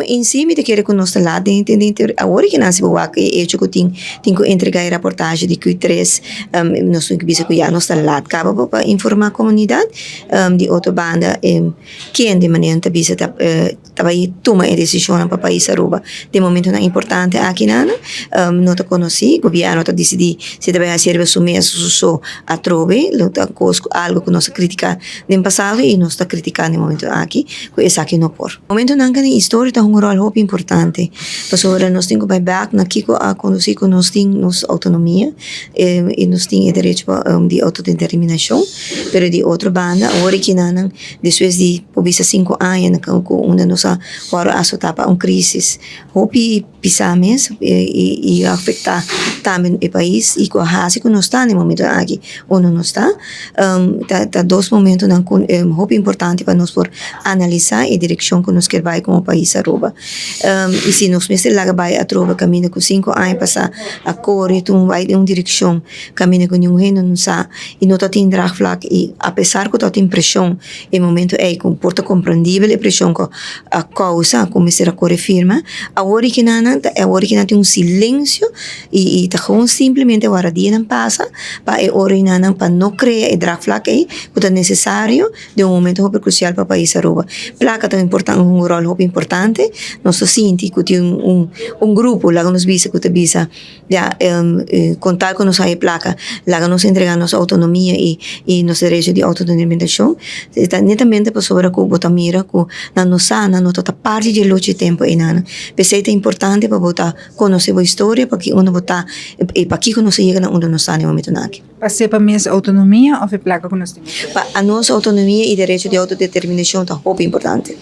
em si, me te quero que nós lá dentro, agora que nós vamos aqui, eu que tenho que entregar a reportagem de Q3, nós temos que ver que já nós lá, acaba para informar a comunidade, de outra banda, quem de maneira que bisa tava aí toma a decisão para o país Aruba, de momento não é importante aqui nada, não te conheci, o governo te decidir se deve fazer o mesmo a trove, algo que nós critica no passado e nós está criticando no momento aqui, que é aqui não por. No momento não tem história tem um rol muito importante, para nós temos que back na que a conduzir que nós temos autonomia e nós temos direito de autodeterminação, pero de outra banda, agora que não, depois de por 5 anos, quando nós agora assoltava uma crise, hopi pisames e afetar também o país e com a raça que nós está no momento aqui, ou não está, tá dois momentos não muito importante para nós por analisar a direção que nós queremos como país Aruba. E se nós mesmo lá vai a trova caminho com 5 anos passar a correr tu vai em uma direção caminho com nenhum reino não sabe e não tem drag flag e apesar que tem pressão em momento é comporta compreendível a pressão que a causa como será correr firme agora que não tem um silêncio e tá com simplesmente agora dia não passa para para não criar a drag flag aí que é necessário de um momento muito crucial para o país Aruba. Placa tão importante, um rol muito importante. Nós sentimos que tem um grupo lá que nos visa que te visa já contar com nossa placa, lá que nos entregar nossa autonomia e nosso direito de autodeterminação. Está netamente para sobre que botar mira que na nossa parte de luta de tempo e nana. Pensei é importante para botar conhecer a história para que uno botar e para que nós chega na onde nós está no momento aqui. Para para minha autonomia ou a placa que nós temos? A nossa autonomia e direito de autodeterminação está muito importante.